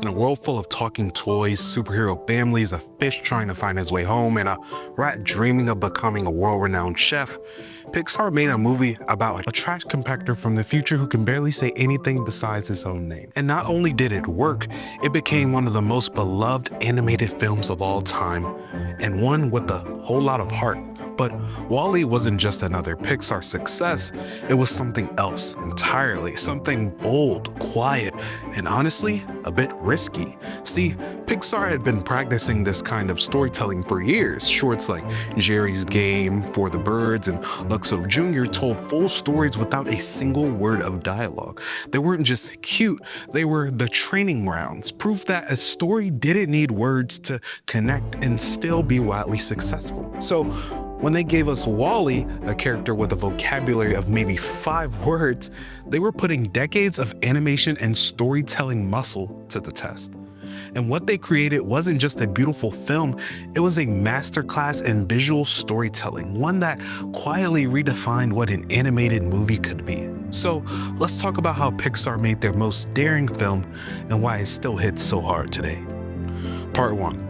In a world full of talking toys, superhero families, a fish trying to find his way home, and a rat dreaming of becoming a world-renowned chef, Pixar made a movie about a trash compactor from the future who can barely say anything besides his own name. And not only did it work, it became one of the most beloved animated films of all time, and one with a whole lot of heart. But WALL-E wasn't just another Pixar success, it was something else entirely, something bold, quiet, and honestly, a bit risky. See, Pixar had been practicing this kind of storytelling for years. Shorts like Jerry's Game, For the Birds, and Luxo Jr. told full stories without a single word of dialogue. They weren't just cute, they were the training grounds, proof that a story didn't need words to connect and still be wildly successful. So, when they gave us WALL-E, a character with a vocabulary of maybe 5 words, they were putting decades of animation and storytelling muscle to the test. And what they created wasn't just a beautiful film, it was a masterclass in visual storytelling, one that quietly redefined what an animated movie could be. So let's talk about how Pixar made their most daring film and why it still hits so hard today. Part 1.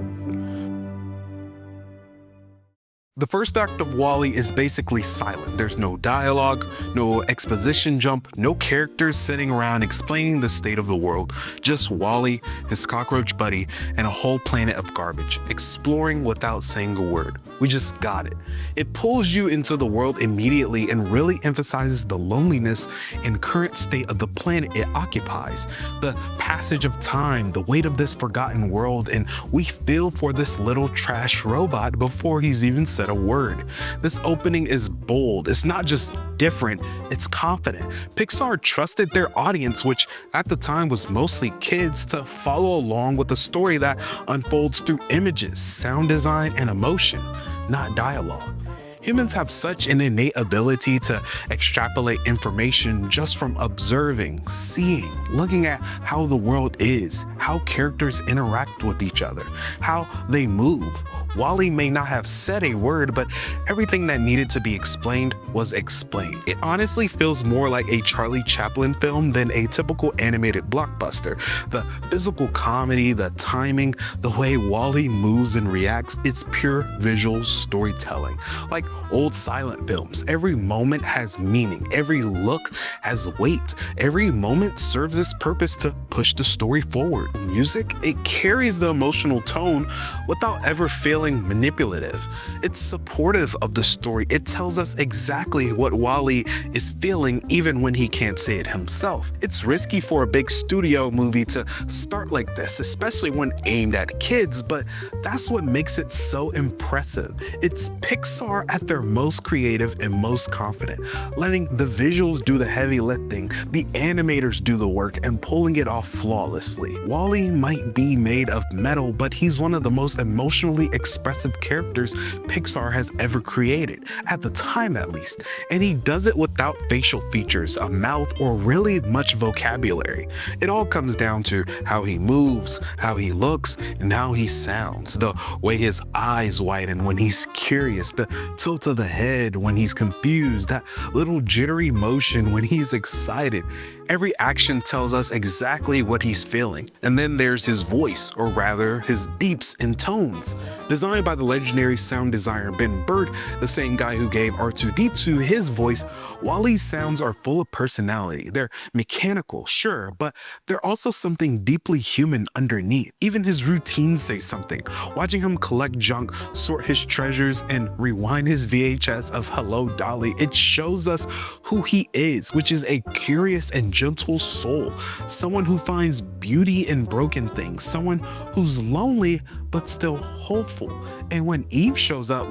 The first act of WALL-E is basically silent. There's no dialogue, no exposition jump, no characters sitting around explaining the state of the world. Just WALL-E, his cockroach buddy, and a whole planet of garbage, exploring without saying a word. We just got it. It pulls you into the world immediately and really emphasizes the loneliness and current state of the planet it occupies, the passage of time, the weight of this forgotten world, and we feel for this little trash robot before he's even said a word. This opening is bold. It's not just different, it's confident. Pixar trusted their audience, which at the time was mostly kids, to follow along with a story that unfolds through images, sound design, and emotion, not dialogue. Humans have such an innate ability to extrapolate information just from observing, seeing, looking at how the world is, how characters interact with each other, how they move. WALL-E may not have said a word, but everything that needed to be explained was explained. It honestly feels more like a Charlie Chaplin film than a typical animated blockbuster. The physical comedy, the timing, the way WALL-E moves and reacts, it's pure visual storytelling. Like old silent films, every moment has meaning, every look has weight, every moment serves its purpose to push the story forward. Music, it carries the emotional tone without ever feeling manipulative. It's supportive of the story. It tells us exactly what WALL-E is feeling even when he can't say it himself. It's risky for a big studio movie to start like this, especially when aimed at kids, but that's what makes it so impressive. It's Pixar at their most creative and most confident, letting the visuals do the heavy lifting, the animators do the work, and pulling it off flawlessly. WALL-E might be made of metal, but he's one of the most emotionally expressive characters Pixar has ever created, at the time at least, and he does it without facial features, a mouth, or really much vocabulary. It all comes down to how he moves, how he looks, and how he sounds, the way his eyes widen when he's curious, the tilt of the head when he's confused, that little jittery motion when he's excited. Every action tells us exactly what he's feeling. And then there's his voice, or rather his beeps and tones. Designed by the legendary sound designer Ben Bird, the same guy who gave R2-D2 his voice, WALL-E's sounds are full of personality. They're mechanical, sure, but they're also something deeply human underneath. Even his routines say something. Watching him collect junk, sort his treasures, and rewind his VHS of Hello Dolly, it shows us who he is, which is a curious and gentle soul, someone who finds beauty in broken things, someone who's lonely but still hopeful. And when Eve shows up,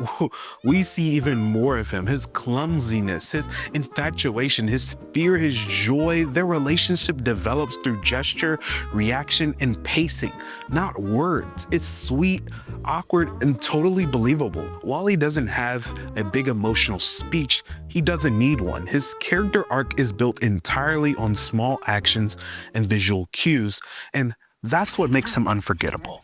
we see even more of him, his clumsiness, his infatuation, his fear, his joy. Their relationship develops through gesture, reaction, and pacing, not words. It's sweet, awkward, and totally believable. WALL-E doesn't have a big emotional speech. He doesn't need one. His character arc is built entirely on small actions and visual cues, and that's what makes him unforgettable.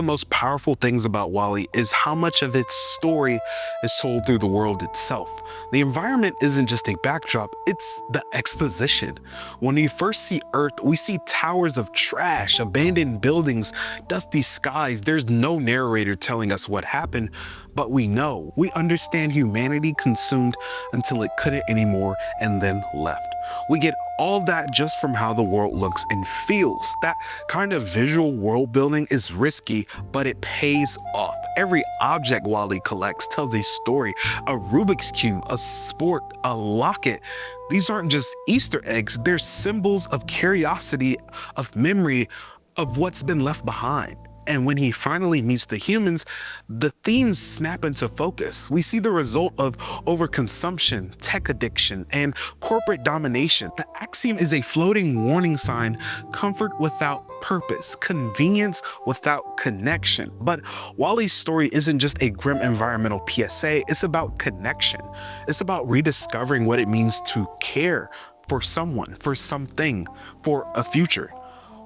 the most powerful things about WALL-E is how much of its story is told through the world itself. The environment isn't just a backdrop, it's the exposition. When we first see Earth, we see towers of trash, abandoned buildings, dusty skies. There's no narrator telling us what happened, but we know. We understand humanity consumed until it couldn't anymore and then left. We get all that just from how the world looks and feels. That kind of visual world building is risky, but it pays off. Every object WALL-E collects tells a story. A Rubik's Cube, a sport, a locket. These aren't just Easter eggs, they're symbols of curiosity, of memory, of what's been left behind. And when he finally meets the humans, the themes snap into focus. We see the result of overconsumption, tech addiction, and corporate domination. The axiom is a floating warning sign: comfort without purpose, convenience without connection. But WALL-E's story isn't just a grim environmental PSA, it's about connection. It's about rediscovering what it means to care for someone, for something, for a future.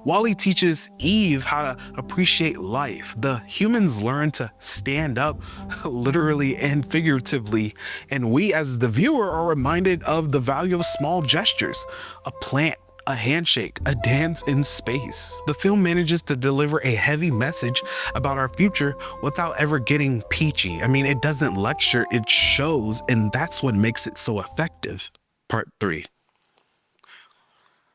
WALL-E teaches Eve how to appreciate life. The humans learn to stand up, literally and figuratively, and we as the viewer are reminded of the value of small gestures: a plant, a handshake, a dance in space. The film manages to deliver a heavy message about our future without ever getting peachy. I mean, it doesn't lecture, it shows, and that's what makes it so effective. Part 3.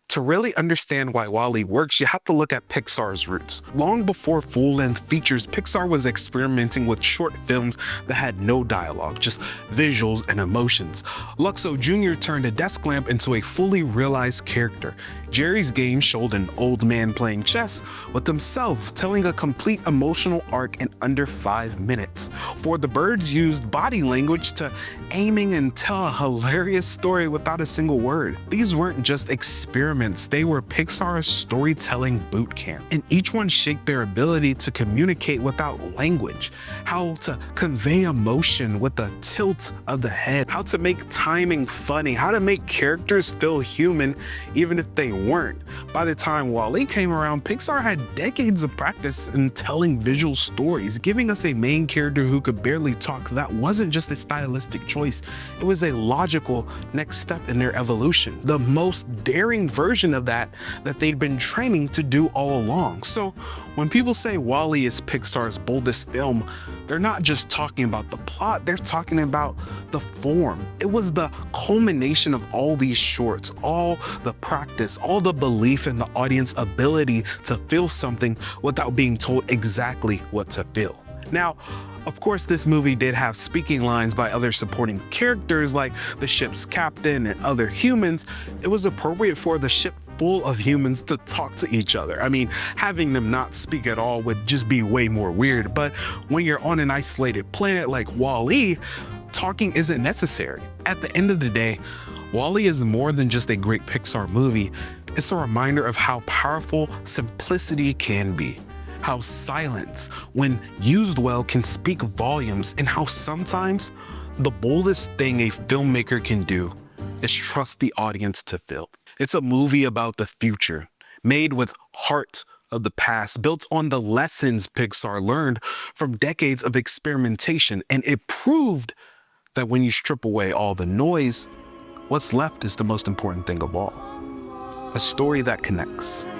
To really understand why WALL-E works, you have to look at Pixar's roots. Long before full-length features, Pixar was experimenting with short films that had no dialogue, just visuals and emotions. Luxo Jr. turned a desk lamp into a fully realized character. Jerry's Game showed an old man playing chess with himself, telling a complete emotional arc in under 5 minutes. For the Birds used body language to aiming and tell a hilarious story without a single word. These weren't just experiments, they were Pixar's storytelling boot camp. And each one shaped their ability to communicate without language, how to convey emotion with a tilt of the head, how to make timing funny, how to make characters feel human even if they weren't. By the time WALL-E came around, Pixar had decades of practice in telling visual stories, giving us a main character who could barely talk. That wasn't just a stylistic choice, it was a logical next step in their evolution, the most daring version of that they'd been training to do all along. So when people say WALL-E is Pixar's boldest film, they're not just talking about the plot, they're talking about the form. It was the culmination of all these shorts, all the practice, all the belief in the audience's ability to feel something without being told exactly what to feel. Now, of course, this movie did have speaking lines by other supporting characters like the ship's captain and other humans. It was appropriate for the ship full of humans to talk to each other. I mean, having them not speak at all would just be way more weird, but when you're on an isolated planet like WALL-E, talking isn't necessary. At the end of the day, WALL-E is more than just a great Pixar movie. It's a reminder of how powerful simplicity can be, how silence, when used well, can speak volumes, and how sometimes the boldest thing a filmmaker can do is trust the audience to feel. It's a movie about the future, made with heart of the past, built on the lessons Pixar learned from decades of experimentation, and it proved that when you strip away all the noise, what's left is the most important thing of all: a story that connects.